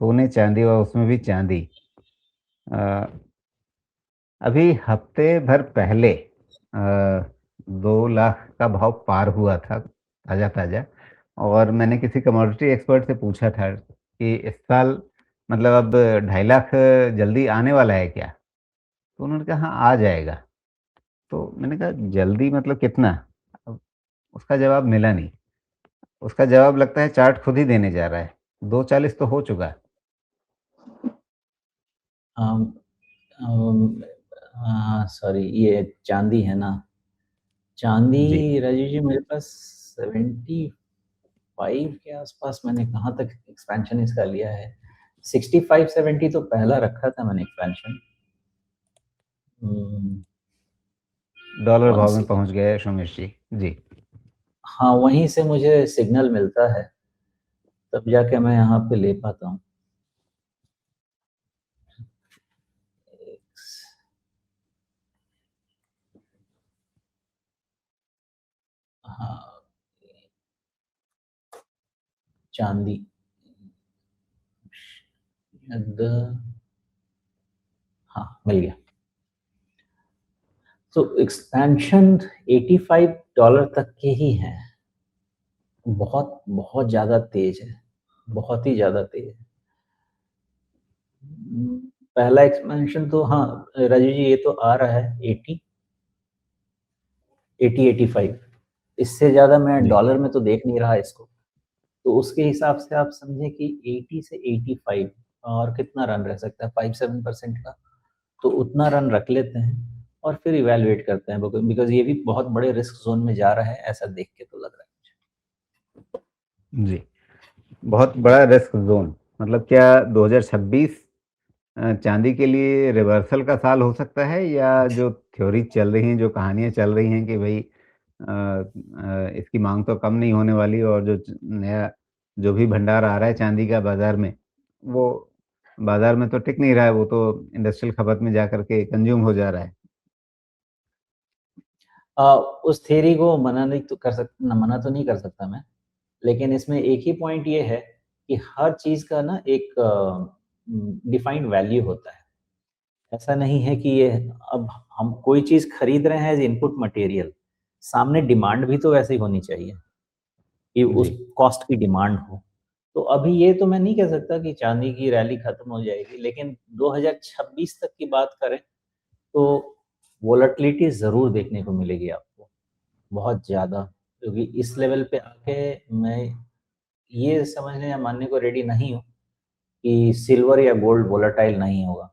सोने चांदी और उसमें भी चांदी। अ, अभी हफ्ते भर पहले 2 लाख का भाव पार हुआ था ताज़ा ताज़ा। और मैंने किसी कमोडिटी एक्सपर्ट से पूछा था कि इस साल मतलब अब 2.5 लाख जल्दी आने वाला है क्या? तो उन्होंने कहा हाँ आ जाएगा। तो मैंने कहा जल्दी मतलब कितना? अब उसका जवाब मिला नहीं। उसका जवाब लगता है चार्ट खुद ही देने जा रहा है। 2.40 तो हो चुका। सॉरी, ये चांदी है ना? जी। चांदी राजीव जी मेरे पास 75 के आसपास मैंने कहाँ तक एक्सपेंशन इसका लिया है। 65-70 तो पहला रखा था मैंने एक्सपेंशन। डॉलर वन भाव में सेकेंड। पहुँच गए सोमेश जी। जी। हाँ, वहीं से मुझे सिग्नल मिलता है, तब जाके मैं यहाँ पे ले पाता हूँ। हाँ, चांदी शायद, हाँ मिल गया। तो एक्सपेंशन $85 तक के ही हैं। बहुत बहुत ज़्यादा तेज है, बहुत ही ज़्यादा तेज है। पहला एक्सपेंशन तो हाँ राजू जी, ये तो आ रहा है 85। इससे ज़्यादा मैं जी। डॉलर में तो देख नहीं रहा इसको। तो उसके हिसाब से आप समझे कि 80 से 85 और कितना रन रह सकता है, 5-7% का। तो उतना रन रख लेते हैं और फिर इवैल्यूएट करते हैं, बिकॉज़ ये भी बहुत बड़े रिस्क ज़ोन में जा रहा है, ऐसा देख के तो लग रहा जी। बहुत बड़ा रिस्क ज़ोन। मतलब क्या 2026 चाँदी के लिए रिवर्सल का साल हो सकता है, या जो थ्योरी चल रही हैं, जो कहानियाँ चल रही हैं कि भई इसकी माँग तो कम नहीं होने वाली और जो नया जो भी भंडार आ रहा है चाँदी का बाज़ार में, वो बाज़ार में तो टिक नहीं रहा है, वो तो इंडस्ट्रियल खपत में जाकर के कंज़्यूम हो जा रहा है। है। उस थ्योरी को मना तो नहीं कर सकता मैं। लेकिन इसमें एक ही पॉइंट ये है कि हर चीज़ का ना एक डिफाइंड वैल्यू होता है। ऐसा नहीं है कि ये, अब हम कोई चीज़ खरीद रहे हैं एज़ इनपुट मटेरियल, सामने डिमांड भी तो वैसे ही होनी चाहिए कि उस जी। कॉस्ट की डिमांड हो। तो अभी ये तो मैं नहीं कह सकता कि चांदी की रैली खत्म हो जाएगी, लेकिन 2026 तक की बात करें तो वोलेटिलिटी ज़रूर देखने को मिलेगी आपको, बहुत ज़्यादा। क्योंकि इस लेवल पे आके मैं ये समझने या मानने को रेडी नहीं हूँ कि सिल्वर या गोल्ड वोलेटाइल नहीं होगा।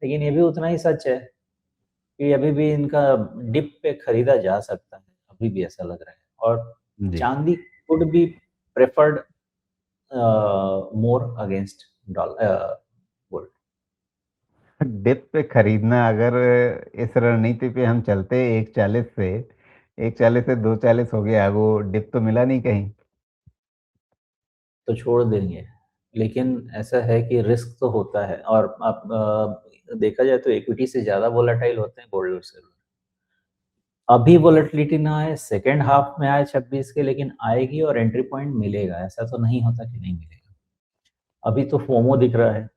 लेकिन ये भी उतना ही सच है कि अभी भी इनका डिप पे खरीदा जा सकता है, अभी भी ऐसा लग रहा है। और जी। चांदी could be preferred more against gold. Dip पे खरीदना, अगर इस रणनीति पे हम चलते 140 से 240 हो गया, वो डिप तो मिला नहीं कहीं। तो छोड़ देंगे, लेकिन ऐसा है कि रिस्क तो होता है। और आप देखा जाए तो इक्विटी से ज़्यादा वोलेटाइल होते हैं गोल्ड और सिल्वर। अभी वोलेटिलिटी ना आए, सेकेंड हाफ में आए 26 के, लेकिन आएगी और एंट्री पॉइंट मिलेगा, ऐसा तो नहीं होता कि नहीं मिलेगा। अभी तो फोमो दिख रहा है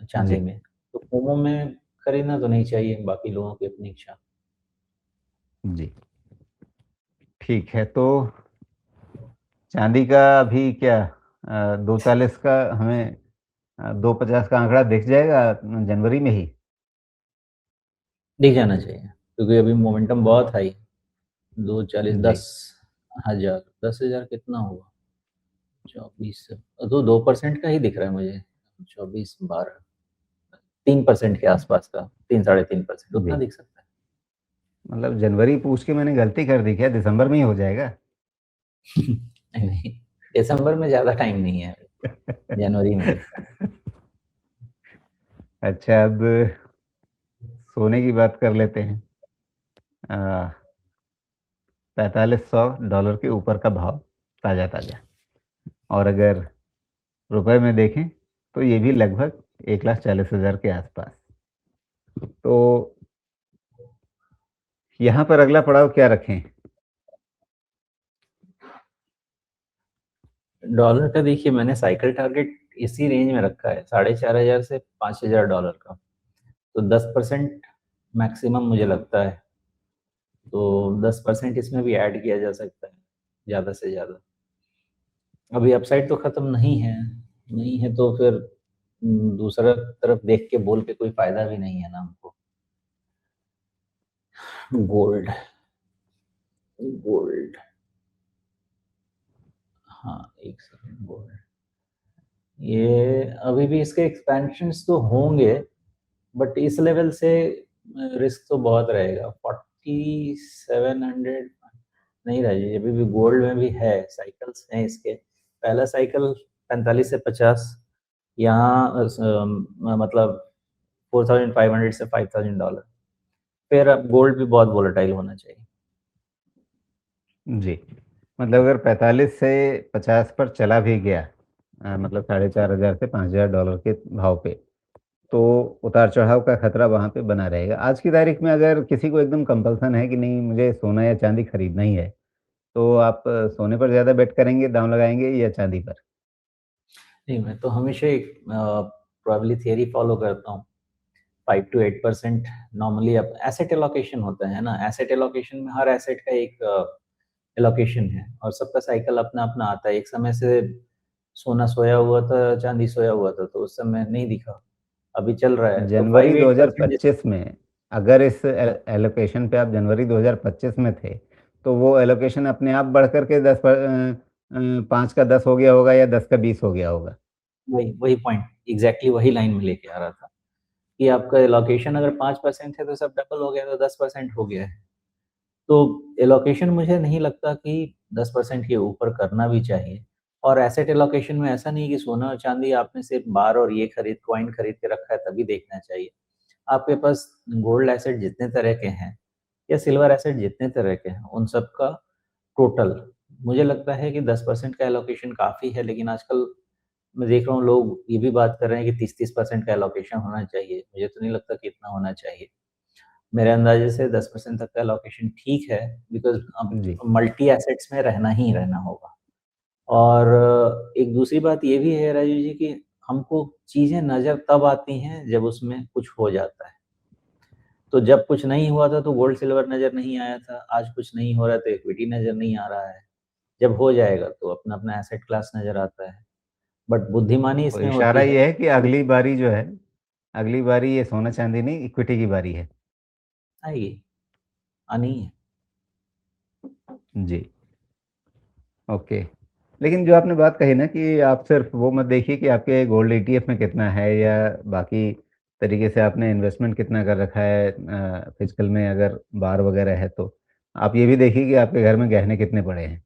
चांदी जी। में, तो फोमो में खरीदना तो नहीं चाहिए, बाकी लोगों की अपनी इच्छा। जी। ठीक है, तो चांदी का अभी क्या 240 का हमें 250 का आंकड़ा दिख जाएगा जनवरी में ही? दिख जाना चाहिए, क्योंकि अभी मोमेंटम बहुत हाई। 240, जी। 10,000, 10,000 कितना हुआ? 24, तो 2% का ही दिख रहा है मुझे। 24, 12, 3% के आसपास का, 3-3.5% उतना जी। दिख सकता है। मतलब जनवरी पूछ के मैंने गलती कर दी क्या? दिसंबर में ही हो जाएगा? नहीं नहीं, दिसंबर में ज़्यादा टाइम नहीं है, जनवरी में ही। अच्छा, अब सोने की बात कर लेते हैं। 4500 डॉलर के ऊपर का भाव ताज़ा ताज़ा। और अगर रुपए में देखें तो ये भी लगभग 1,40,000 के आसपास। तो यहाँ पर अगला पड़ाव क्या रखें? डॉलर का देखिए, मैंने साइकिल टारगेट इसी रेंज में रखा है, 4,500 से $5,000 का। तो 10% मैक्सिमम मुझे लगता है। तो 10% इसमें भी ऐड किया जा सकता है, ज़्यादा से ज़्यादा। अभी अपसाइड तो खत्म नहीं है, नहीं है तो फिर दूसरा तरफ देख के बोल के कोई फायदा भी नहीं है ना हमको। गोल्ड, गोल्ड, हाँ, एक सेकंड। गोल्ड, ये अभी भी इसके एक्सपेंशंस तो होंगे, बट इस लेवल से रिस्क तो बहुत रहेगा। 4700 नहीं राजेश, अभी भी गोल्ड में भी है, साइकिल्स हैं इसके। पहला साइकिल 45 से 50, यहाँ मतलब 4500 से $5,000। फिर अब गोल्ड भी बहुत वोलेटाइल होना चाहिए। जी, मतलब अगर 45 से 50 पर चला भी गया, मतलब 4,500 से $5,000 के भाव पे, तो उतार-चढ़ाव का खतरा वहाँ पे बना रहेगा। आज की तारीख में अगर किसी को एकदम कंपल्सन है कि नहीं मुझे सोना या चाँदी खरीदना ही है, तो आप सोने पर ज़्यादा बेट करेंगे, दाँव लगाएँगे या चाँदी पर? नहीं, मैं तो हमेशा एक प्रोबेबिलिटी थियरी फॉलो करता हूँ। 5 टू 8% नॉर्मली अब एसेट एलोकेशन होता है ना, एसेट एलोकेशन में हर एसेट का एक एलोकेशन है और सबका साइकिल अपना-अपना आता है। एक समय से सोना सोया हुआ था, चाँदी सोया हुआ था, तो उस समय नहीं दिखा। अभी चल रहा है, तो जनवरी 5-8% जिस 2025 में अगर इस एलोकेशन पे आप जनवरी 2025 में थे, तो वो एलोकेशन अपने आप बढ़ कर के 5 का 10 हो गया होगा या 10 का 20 हो गया होगा। वही वही पॉइंट, एग्ज़ैक्टली वही लाइन में लेके आ रहा था कि आपका एलोकेशन अगर 5% है, तो सब डबल हो गया, तो 10% हो गया है। तो एलोकेशन मुझे नहीं लगता कि 10% के ऊपर करना भी चाहिए। और एसेट एलोकेशन में ऐसा नहीं है कि सोना और चांदी आपने सिर्फ बार और ये खरीद कॉइन खरीद के रखा है तभी देखना चाहिए। आपके पास गोल्ड एसेट जितने तरह के हैं या सिल्वर एसेट जितने तरह के हैं, उन सब का टोटल मुझे लगता है कि 10% का एलोकेशन काफ़ी है, लेकिन आजकल मैं देख रहा हूँ लोग ये भी बात कर रहे हैं कि 30-30% का एलोकेशन होना चाहिए। मुझे तो नहीं लगता कि इतना होना चाहिए। मेरे अंदाज़े से 10% तक का एलोकेशन ठीक है, बिकॉज़ अब जी। मल्टी एसेट्स में रहना ही रहना होगा। और एक दूसरी बात ये भी है राजीव जी कि हमको चीज़ें नज़र तब आती हैं जब उसमें कुछ हो जाता है। तो जब कुछ नहीं हुआ था तो गोल्ड सिल्वर नज़र नहीं आया था, आज कुछ नहीं हो रहा है तो इक्विटी नज़र नहीं आ रहा है। जब हो जाएगा तो अपना-अपना एसेट क्लास नज़र आता है। बट बुद्धिमानी तो इसमें इशारा होती है ये है कि कि अगली बारी जो है, अगली बारी ये सोना-चांदी नहीं इक्विटी की बारी है। आएगी, आनी ही है। जी, ओके। लेकिन जो आपने बात कही ना कि आप सिर्फ़ वो मत देखिए कि आपके गोल्ड ईटीएफ में कितना है या बाकी तरीके से आपने इन्वेस्टमेंट कितना कर रखा है फ़िज़िकल में अगर बार वग़ैरह है तो। आप ये भी देखिए कि आपके घर में गहने कितने पड़े हैं।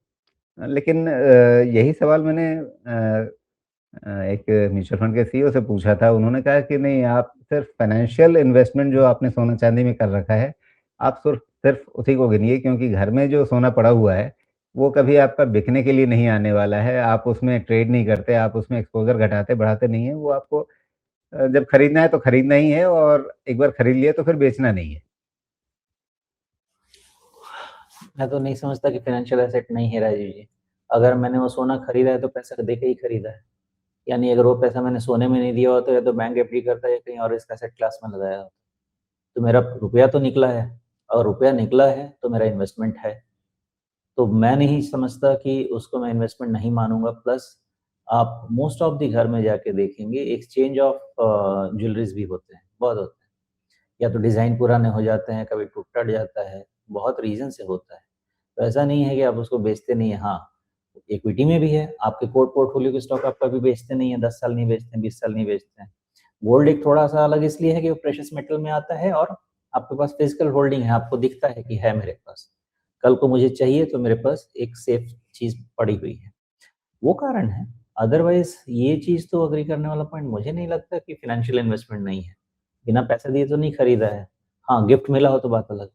लेकिन यही सवाल मैंने एक म्यूचुअल फंड के सीईओ से पूछा था, उन्होंने कहा कि नहीं आप सिर्फ़ फ़ाइनेंशियल इन्वेस्टमेंट जो आपने सोना-चांदी में कर रखा है, आप सिर्फ़ उसी को गिनिए क्योंकि घर में जो सोना पड़ा हुआ है, वो कभी आपका बिकने के लिए नहीं आने वाला है। आप उसमें ट्रेड नहीं करते, आप उसमें एक्सपोज़र घटाते-बढ़ाते नहीं हैं, वो आपको जब खरीदना है तो खरीदना ही है और एक बार खरीद लिया तो फिर बेचना नहीं है। मैं तो नहीं समझता कि फ़ाइनेंशियल एसेट नहीं है राजीव जी। अगर मैंने वो सोना खरीदा है तो पैसा दे के ही खरीदा है। यानी अगर वो पैसा मैंने सोने में नहीं दिया होता या तो बैंक एफडी करता या कहीं और रिस्क एसेट क्लास में लगाया होता। तो मेरा रुपया तो निकला है और रुपया निकला है तो मेरा इन्वेस्टमेंट है। तो मैं नहीं समझता कि उसको मैं इन्वेस्टमेंट नहीं मानूँगा। प्लस आप मोस्ट ऑफ द घर में जाके देखेंगे एक्सचेंज ऑफ ज्वेलरीज़ भी होते हैं, बहुत होते हैं। या तो डिज़ाइन पुराने हो जाते हैं, कभी टूट-टट जाता है, बहुत रीज़न से होता है। तो ऐसा नहीं है कि आप उसको बेचते नहीं हैं, हाँ, इक्विटी में भी है, आपके कोर पोर्टफोलियो के स्टॉक आप कभी बेचते नहीं हैं, 10 साल नहीं बेचते हैं, 20 साल नहीं बेचते हैं। गोल्ड एक थोड़ा-सा अलग इसलिए है कि वो प्रेशियस मेटल में आता है और आपके पास फिज़िकल होल्डिंग है, आपको दिखता है कि है मेरे पास। कल को मुझे चाहिए तो मेरे पास एक सेफ चीज़ पड़ी हुई है, वो कारण है। अदरवाइज़ ये चीज़ तो एग्री करने वाला पॉइंट मुझे नहीं लगता कि फाइनेंशियल इन्वेस्टमेंट नहीं है। बिना पैसे दिए तो नहीं खरीदा है। हाँ, गिफ्ट मिला हो तो बात अलग।